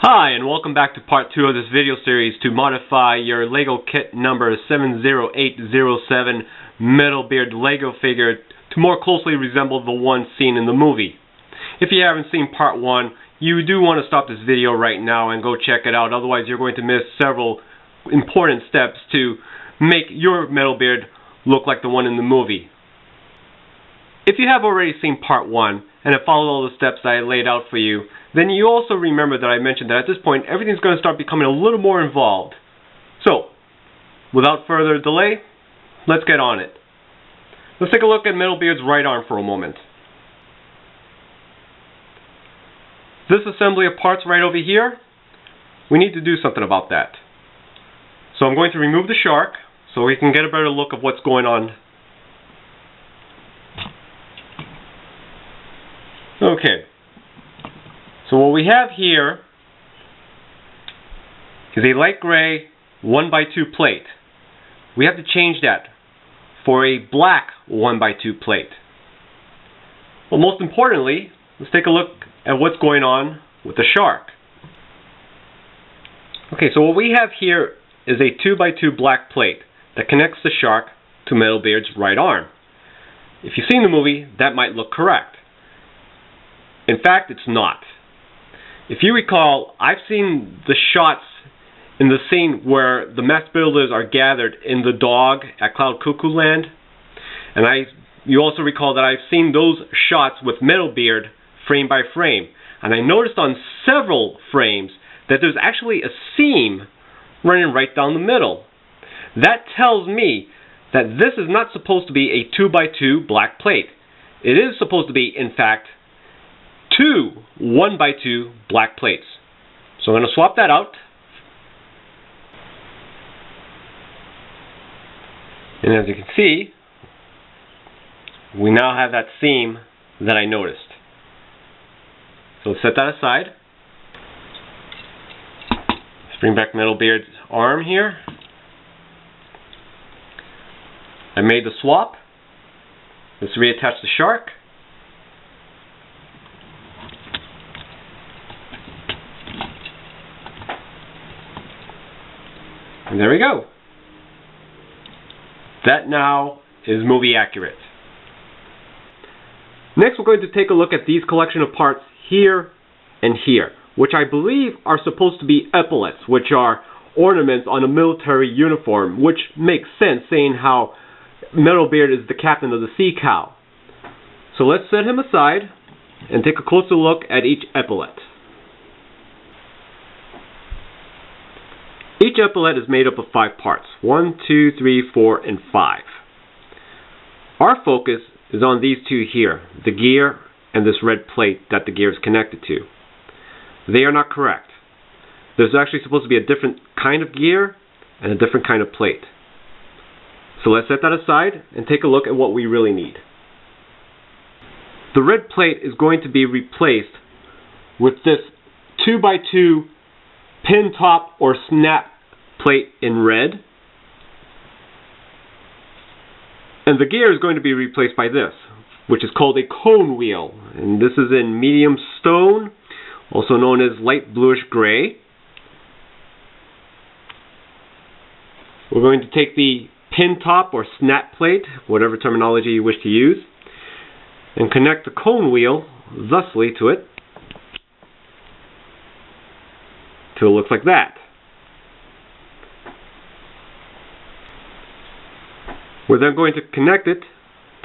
Hi, and welcome back to part 2 of this video series to modify your Lego kit number 70807 Metalbeard Lego figure to more closely resemble the one seen in the movie. If you haven't seen part 1, you do want to stop this video right now and go check it out, otherwise you're going to miss several important steps to make your Metalbeard look like the one in the movie. If you have already seen part 1 and have followed all the steps that I laid out for you, then you also remember that I mentioned that at this point everything's going to start becoming a little more involved. So, without further delay, let's get on it. Let's take a look at Metalbeard's right arm for a moment. This assembly of parts right over here, we need to do something about that. So I'm going to remove the shark so we can get a better look of what's going on. Okay. So what we have here is a light gray 1x2 plate. We have to change that for a black 1x2 plate. Well, most importantly, let's take a look at what's going on with the shark. Okay, so what we have here is a 2x2 black plate that connects the shark to Metalbeard's right arm. If you've seen the movie, that might look correct. In fact, it's not. If you recall, I've seen the shots in the scene where the masked builders are gathered in the dog at Cloud Cuckoo Land, and you also recall that I've seen those shots with Metalbeard frame by frame, and I noticed on several frames that there's actually a seam running right down the middle. That tells me that this is not supposed to be a 2x2 black plate. It is supposed to be, in fact, 2 1x2 black plates. So I'm going to swap that out. And as you can see, we now have that seam that I noticed. So set that aside. Let's bring back Metalbeard's arm here. I made the swap. Let's reattach the shark. And there we go. That now is movie accurate. Next we're going to take a look at these collection of parts here and here, which I believe are supposed to be epaulets, which are ornaments on a military uniform, which makes sense seeing how Metalbeard is the captain of the Sea Cow. So let's set him aside and take a closer look at each epaulet. Each epaulet is made up of 5 parts. 1, 2, 3, 4, and 5. Our focus is on these 2 here, the gear and this red plate that the gear is connected to. They are not correct. There's actually supposed to be a different kind of gear and a different kind of plate. So let's set that aside and take a look at what we really need. The red plate is going to be replaced with this 2x2 pin top or snap plate in red, and the gear is going to be replaced by this, which is called a cone wheel, and this is in medium stone, also known as light bluish gray. We're going to take the pin top or snap plate, whatever terminology you wish to use, and connect the cone wheel thusly to it till it looks like that. We're then going to connect it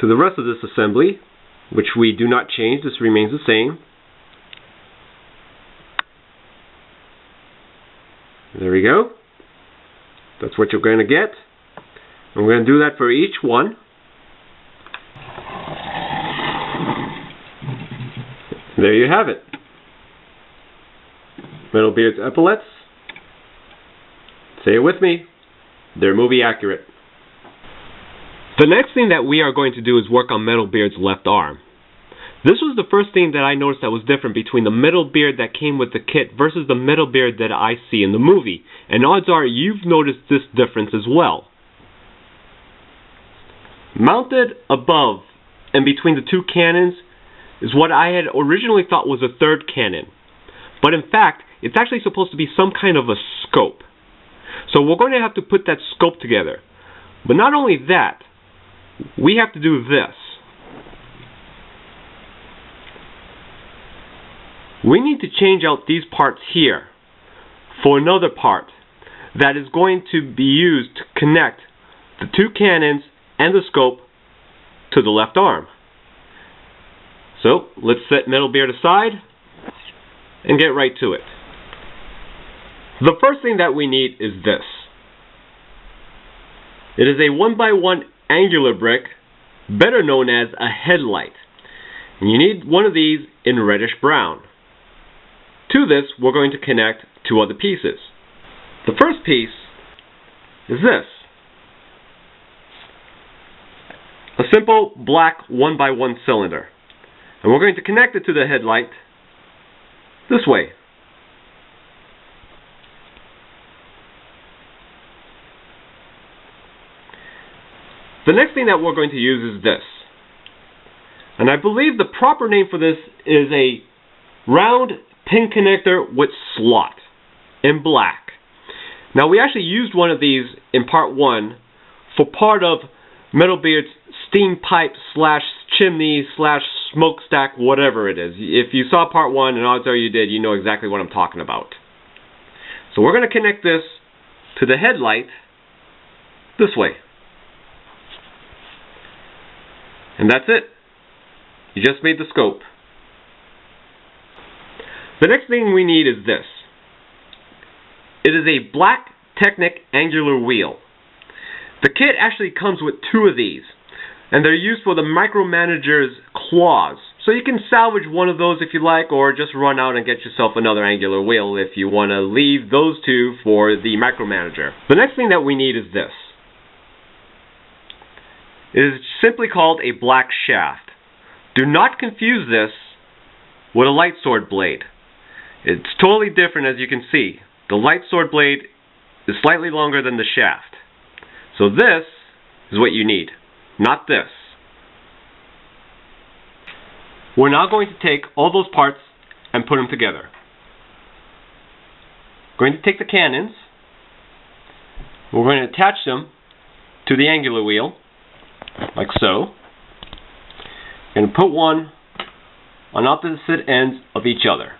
to the rest of this assembly, which we do not change. This remains the same. There we go. That's what you're going to get. And we're going to do that for each one. There you have it. Metalbeard's epaulets. Say it with me. They're movie accurate. The next thing that we are going to do is work on Metalbeard's left arm. This was the first thing that I noticed that was different between the Metalbeard that came with the kit versus the Metalbeard that I see in the movie. And odds are you've noticed this difference as well. Mounted above and between the 2 cannons is what I had originally thought was a 3rd cannon. But in fact, it's actually supposed to be some kind of a scope. So we're going to have to put that scope together. But not only that, we have to do this. We need to change out these parts here for another part that is going to be used to connect the two cannons and the scope to the left arm. So let's set Metalbeard aside and get right to it. The first thing that we need is this. It is a 1x1 angular brick, better known as a headlight. And you need one of these in reddish brown. To this, we're going to connect two other pieces. The first piece is this. A simple black 1x1 cylinder. And we're going to connect it to the headlight this way. The next thing that we're going to use is this. And I believe the proper name for this is a round pin connector with slot in black. Now we actually used one of these in part 1 for part of Metalbeard's steam pipe slash chimney slash smokestack, whatever it is. If you saw part 1, and odds are you did, you know exactly what I'm talking about. So we're going to connect this to the headlight this way. And that's it. You just made the scope. The next thing we need is this. It is a black Technic angular wheel. The kit actually comes with two of these, and they're used for the micromanager's claws. So you can salvage one of those if you like, or just run out and get yourself another angular wheel if you want to leave those two for the micromanager. The next thing that we need is this. It is simply called a black shaft. Do not confuse this with a light sword blade. It's totally different, as you can see. The light sword blade is slightly longer than the shaft. So this is what you need, not this. We're now going to take all those parts and put them together. We're going to take the cannons. We're going to attach them to the angular wheel, like so. And put one on opposite ends of each other.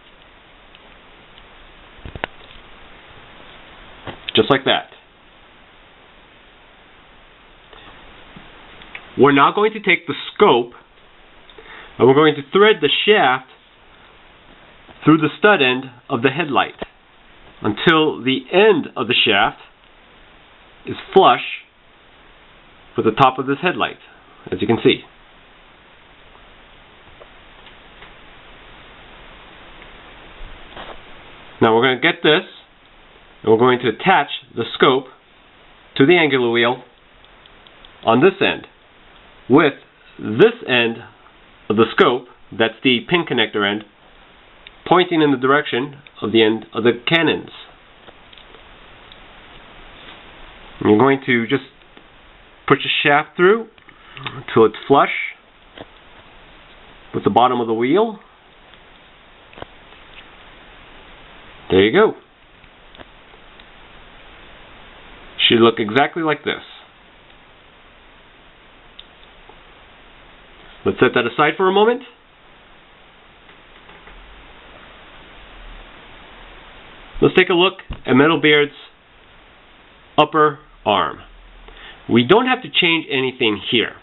Just like that. We're now going to take the scope and we're going to thread the shaft through the stud end of the headlight until the end of the shaft is flush with the top of this headlight, as you can see. Now we're going to get this, and we're going to attach the scope to the angular wheel on this end, with this end of the scope, that's the pin connector end, pointing in the direction of the end of the cannons. And you're going to just push the shaft through until it's flush with the bottom of the wheel. There you go. Should look exactly like this. Let's set that aside for a moment. Let's take a look at Metalbeard's upper arm. We don't have to change anything here.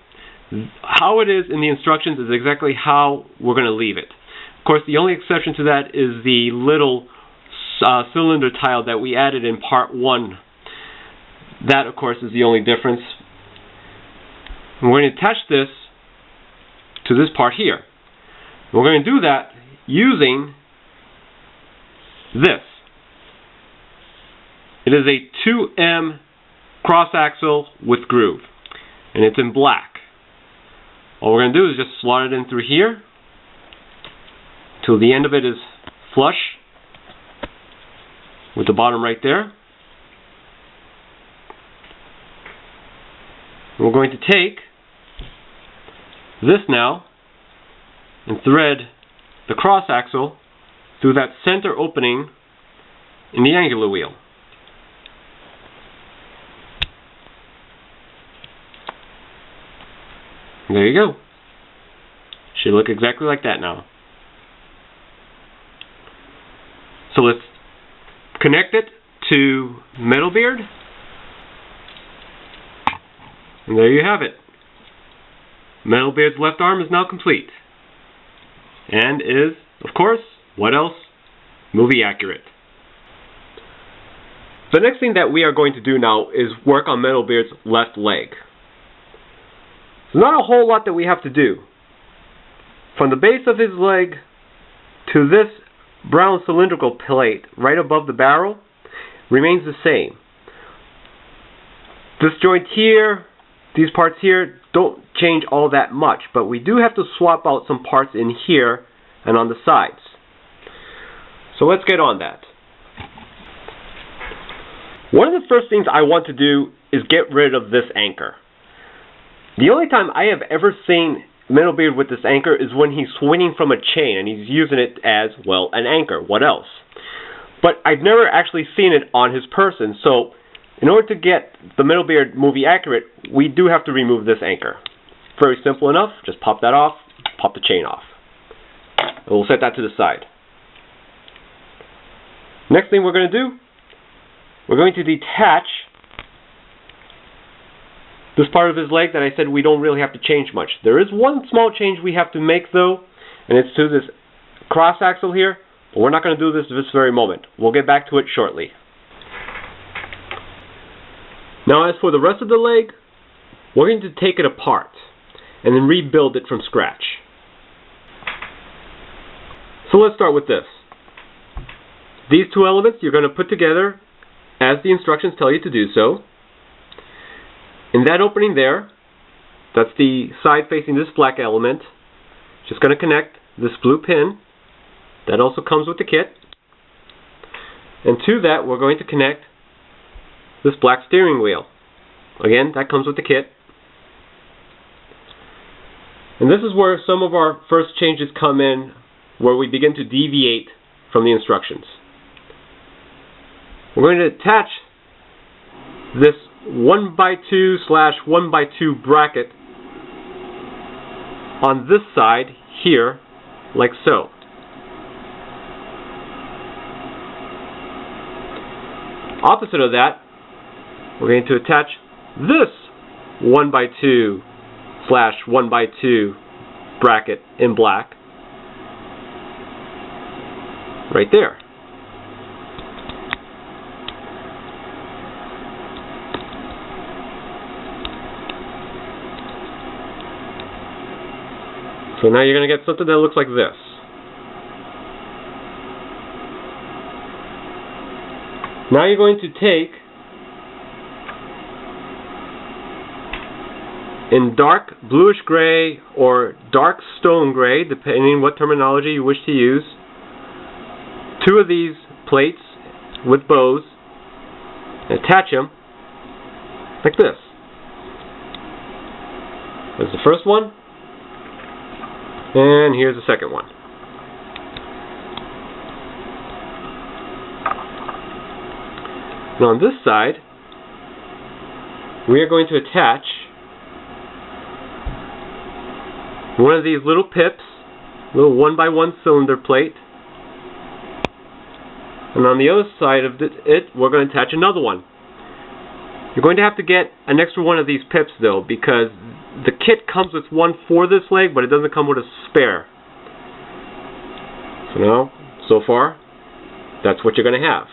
How it is in the instructions is exactly how we're going to leave it. Of course, the only exception to that is the little cylinder tile that we added in part 1. That, of course, is the only difference. And we're going to attach this to this part here. We're going to do that using this. It is a 2M cross axle with groove, and it's in black. All we're going to do is just slot it in through here till the end of it is flush with the bottom right there. We're going to take this now and thread the cross axle through that center opening in the angular wheel. And there you go. Should look exactly like that now. So let's connect it to Metalbeard. And there you have it. Metalbeard's left arm is now complete. And is, of course, what else? Movie accurate. The next thing that we are going to do now is work on Metalbeard's left leg. There's not a whole lot that we have to do. From the base of his leg to this brown cylindrical plate right above the barrel remains the same. This joint here, these parts here don't change all that much, but we do have to swap out some parts in here and on the sides. So let's get on that. One of the first things I want to do is get rid of this anchor. The only time I have ever seen Metalbeard with this anchor is when he's swinging from a chain and he's using it as, well, an anchor. What else? But I've never actually seen it on his person, so in order to get the Metalbeard movie accurate, we do have to remove this anchor. Very simple enough. Just pop that off, pop the chain off. And we'll set that to the side. Next thing we're going to do, we're going to detach this part of his leg that I said we don't really have to change much. There is one small change we have to make though, and it's to this cross axle here, but we're not going to do this very moment. We'll get back to it shortly. Now as for the rest of the leg, we're going to take it apart and then rebuild it from scratch. So let's start with this. These two elements you're going to put together as the instructions tell you to do so. In that opening there, that's the side facing this black element, just going to connect this blue pin. That also comes with the kit. And to that we're going to connect this black steering wheel. Again, that comes with the kit. And this is where some of our first changes come in, where we begin to deviate from the instructions. We're going to attach this 1x2/1x2 bracket on this side here, like so. Opposite of that, we're going to attach this 1x2/1x2 bracket in black right there. So now you're going to get something that looks like this. Now you're going to take, in dark bluish gray or dark stone gray, depending on what terminology you wish to use, two of these plates with bows, and attach them like this. There's the first one. And here's the second one. Now on this side, we are going to attach one of these little pips, little 1x1 cylinder plate. And on the other side of it, we're going to attach another one. You're going to have to get an extra one of these pips though, because the kit comes with one for this leg, but it doesn't come with a spare. So now, so far, that's what you're going to have.